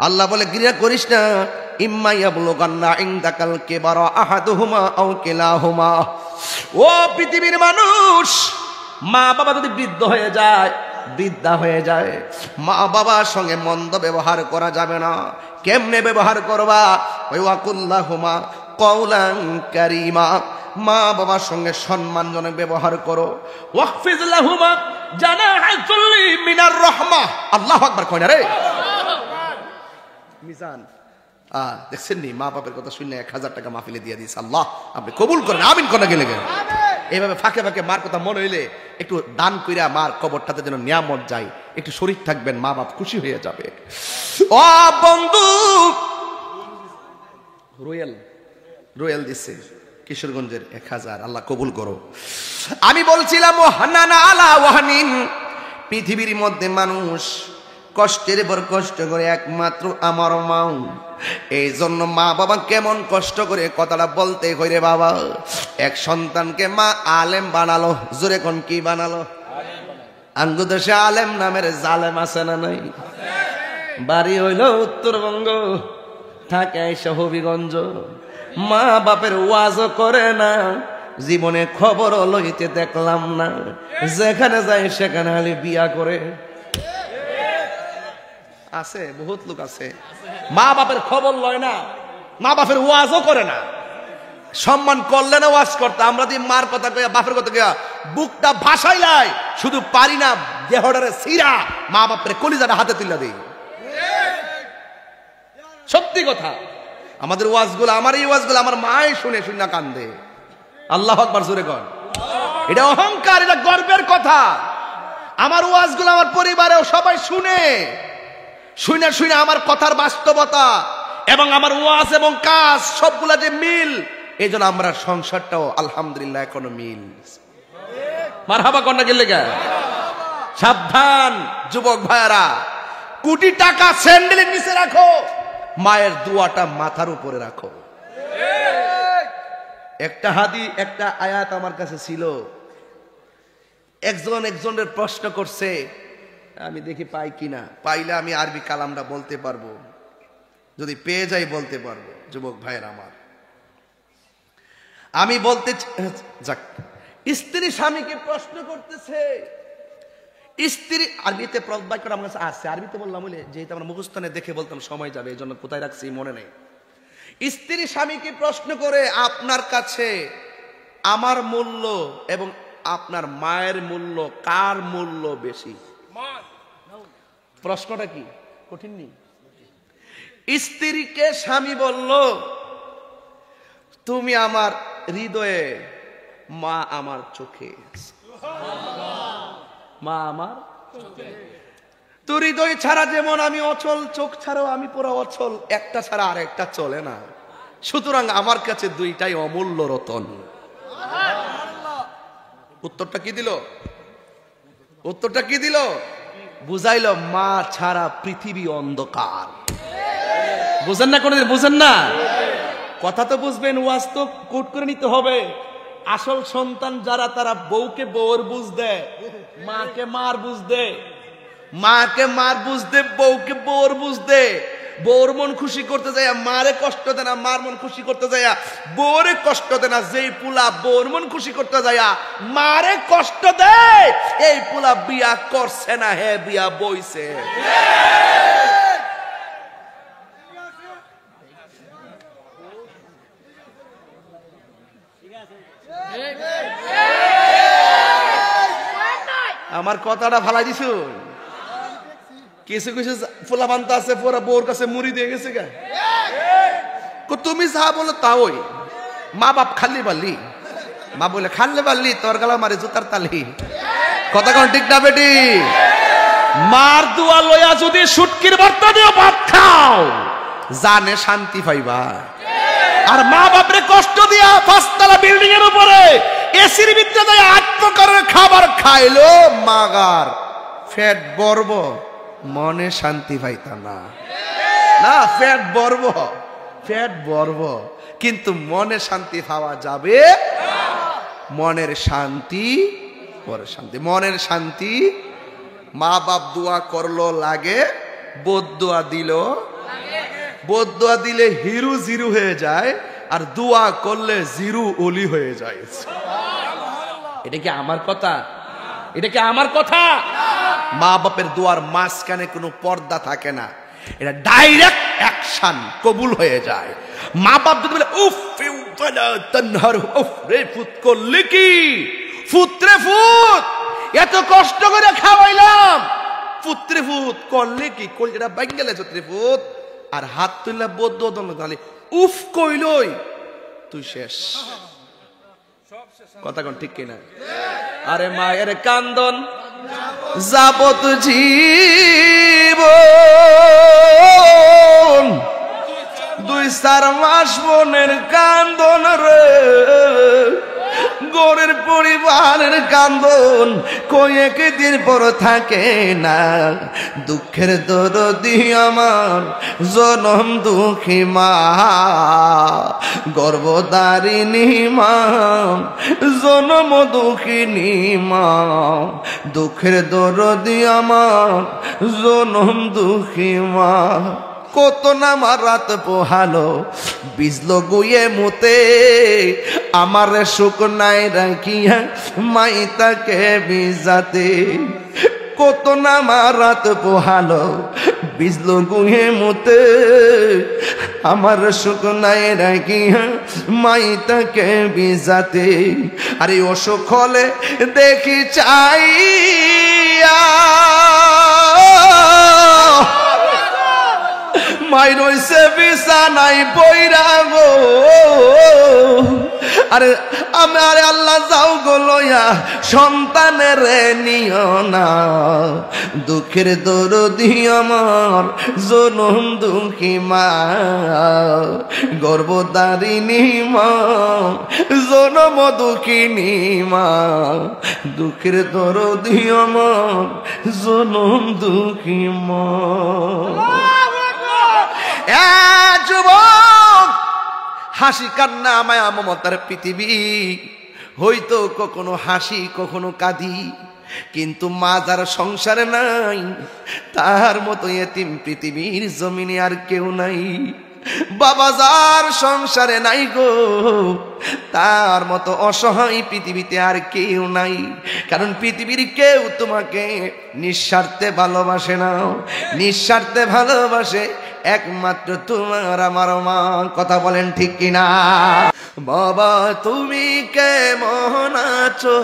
আল্লাহ বলে ঘৃণা করিস না। ইম্মা ইয়াবলুগান্না ইনদাকাল কিবারা আহাদুহুমা আও কিলাহুমা। ও পৃথিবীর মানুষ, মা বাবা যদি বৃদ্ধ হয়ে যায়, বৃদ্ধা হয়ে যায়, মা বাবার সঙ্গে মন্দ ব্যবহার করা যাবে না। কেমনে ব্যবহার করবা? ওই ওয়াকুল্লাহুমা কওলান কারীমা, মা বাবার সঙ্গে সম্মানজনক ব্যবহার করো। ওয়াকফিজ লাহুমা জানাহা যুল্লি মিনার রাহমাহ। আল্লাহু আকবার কই না রে মিজান। দেখছেন নি, মা বাপের কথা শুনলে 1000 টাকা মাহফিলে দিয়ে দিয়েছে। আল্লাহ আপনি কবুল করেন, আমিন কোন গেলে গেলে। এইভাবে ফাঁকে ফাঁকে মার কথা মনে হইলে একটু দান কইরা মার কবরটাতে যেন নিয়ামত যায়, একটু শরীর থাকবেন, মা বাপ খুশি হয়ে যাবে। ও বন্ধু, রোয়েল দিছে কিশোরগঞ্জের 1000, আল্লাহ কবুল করো। আমি বলছিলাম ও হান্নানা আলা ওয়াহনিন, পৃথিবীর মধ্যে মানুষ কষ্টের পর কষ্ট করে একমাত্র আমার মা। এই জন্য মা বাবা কেমন কষ্ট করে কথাটা বলতে হইরে বাবা। এক সন্তানকে মা আলেম বানালো, জোরে কোন কি বানালো? আঙ্গুদেশে আলেম নামের জালেম আছে না নাই? বাড়ি হইল উত্তরবঙ্গ, থাকে এসে হবিগঞ্জ। মা বাপের ওয়াজও করে না, জীবনে খবরও লইতে দেখলাম না। যেখানে যায় সেখানে খালি বিয়া করে। আছে বহুত লোক আছে, মা বাপের খবর লয় না, মা বাপের ওয়াজও করে না। সম্মান করলে না ওয়াজ করতে, আমরা দিয়ে মার কথা কইয়া বাপের কথা কইয়া বুকটা ভাসাইলাই, শুধু পারি না দেহটারে সিরা মা বাপের কলিজাটা হাতে তুলে দেই। সত্যি কথা, আমাদের ওয়াজগুলো, আমার এই ওয়াজগুলো আমার মাই শুনে শুনে কান্দে। আল্লাহু আকবার জোরে কর। এটা অহংকার, এটা গর্বের কথা। আমার ওয়াজগুলো আমার পরিবারেও সবাই শুনে শুনে শুনে আমার কথার বাস্তবতা এবং আমার ওয়াজ এবং কাজ সবগুলা যে মিল, এই জন্য আমরা সংসারটাও আলহামদুলিল্লাহ এখনো মিল। মারহাবা কন্যা গেলে গা। সাবধান যুবক ভাইয়ারা, কোটি টাকা স্যান্ডেলের নিচে রাখো, মায়ের দোয়াটা মাথার উপরে রাখো। একটা আয়াত আমার কাছে ছিল, একজনের প্রশ্ন করছে, আমি দেখি পাই কিনা, পাইলে আমি আরবি কালামটা বলতে পারবো, যদি পেয়ে যাই বলতে পারবো। যুবক ভাইয়ের আমার, আমি বলতে যাক, স্ত্রী স্বামীকে প্রশ্ন করতেছে। স্ত্রী আরবিতে বাক্যটা আমার কাছে আছে, আরবিতে বললাম বলে যেহেতু আমরা মুখস্থানে দেখে বলতাম সময় যাবে, এই জন্য কোথায় রাখছি মনে নেই। স্ত্রী স্বামীকে প্রশ্ন করে, আপনার কাছে আমার মূল্য এবং আপনার মায়ের মূল্য, কার মূল্য বেশি? প্রশ্নটা কি কঠিন নেই? স্ত্রীকে স্বামী বলল, তুমি আমার হৃদয়ে, মা আমার চোখে। মা আমার তোর হৃদয় ছাড়া যেমন আমি অচল, চোখ ছাড়াও আমি পুরো অচল, একটা ছাড়া আর একটা চলে না। সুতরাং আমার কাছে দুইটাই অমূল্য রতন। উত্তরটা কি দিল? উত্তরটা কি দিল? বুঝাইল, মা ছাড়া পৃথিবী অন্ধকার। বুঝেন না? কোনদিন বুঝেন না? কথা তো বুঝবেন, ওয়াজ তো কোট করে নিতে হবে। আসল সন্তান যারা, তারা বউকে বউর বুঝ দেয়, মাকে মার বুঝ দেয়, মাকে মার বুঝ দে, বউকে বউর বুঝ দে। বউর মন খুশি করতে যায় মারে কষ্ট দেয় না, মার মন খুশি করতে যায় বউরে কষ্ট দেয় না। যেই পুলা বউর মন খুশি করতে যায় মারে কষ্ট দেয়, এই পুলা বিয়া করছে না, হে বিয়া বইছে। আমার কথাটা ভালাই দিছু। কিছু কিছু ফুলা বান্তা আছে, পুরা বউর কাছে মুড়ি দিয়ে গেছে গা। তুমি যা বলো তাওই। মা বাপ খালি বালি, মা বলে খাললে পারলি, তোর গালা মারি জুতার তালি। কথা কোন ঠিক না বেটি? মার দুয়া লইয়া যদি শুটকির ভর্তা দিয়ে ভাত খাও, জানে শান্তি পাইবা। আর মা বাপরে কষ্ট দিয়া 5 তলা বিল্ডিং এর উপরে এসির ভিতরে যায় 8 প্রকারের খাবার খাইলো, মাগার ফ্যাট বর্ব, মনে শান্তি পাইতা না। না, ফ্যাট বর্ব, কিন্তু মনে শান্তি পাওয়া যাবে। মনের শান্তি, পরের শান্তি। মনের শান্তি মা বাপ দোয়া করলো লাগে, বোধ দোয়া দিল বদদোয়া দিলে হিরু জিরু হয়ে যায়, আর দোয়া করলে জিরু ওলি হয়ে যায়। এটা কি আমার কথা? এটা কি আমার কথা? মা বাপের দোয়ার মাঝখানে কোনো পর্দা থাকে না, এটা ডাইরেক্ট অ্যাকশন, কবুল হয়ে যায়। মা বাপ যদি বলে উফ তনহার উফ রে ফুত করলে কি ফুতরে ফুত, এত কষ্ট করে খাওয়াইলাম, ফুতরে ফুত করলে কি, কলজেটা বাইঙ্গেলে চত্রে ফুত, আর হাত তুললা বদ্ধ দলে উফ কইলই তুই শেষ। কথা কোন ঠিক কিনা? আরে মায়ের কান্দন যাবত জীবন, 2-4 মাস বোনের কান্দন রে, গোরের পরিবারের কান্দন কয়েক দিন পর থাকে না। দুঃখের দরদি আমার জনম দুঃখী মা, গর্ভধারিণী মা, জনম দুঃখিনী মা। দুঃখের দরদি আমার জনম দুঃখী মা। কত না আমার রাত পোহালো বিজলো গুয়ে মুতে, আমার সুখ নাই রাখিয়া মাইতাকে বিজাতে। কত না আমার রাত পোহালো বিজলো গুয়ে মুতে, আমার সুখ নাই রাখিয়া মাইতাকে বিজাতে। আরে অসুখ হলে দেখি চাইয়া মাই রইছে বিছানায় পইরা গো, আরে আমার আল্লাহ যাও গো লইয়া সন্তানের নিও না। দুঃখের দরদি আমার জনম দুঃখী মা, গর্ভধারিণী মা, জনম দুঃখিনী মা। দুঃখের দরদি আমার জনম দুঃখী মা। যুবক, হাসি কান্না মায়া মমতার পৃথিবী, হয়তো কখনো হাসি কখনো কাঁদি, কিন্তু মা যার সংসারে নাই তার মতো এতিম পৃথিবীর জমিনে আর কেউ নাই। বাবা যার সংসারে নাই গো, তার মতো অসহায় পৃথিবীতে আর কেউ নাই। কারণ পৃথিবীর কেউ তোমাকে নিঃস্বার্থে ভালোবাসে না, নিঃস্বার্থে ভালোবাসে একমাত্র তোমার আমার মা। কথা বলেন ঠিক কিনা? বাবা তুমি কেমন আছো?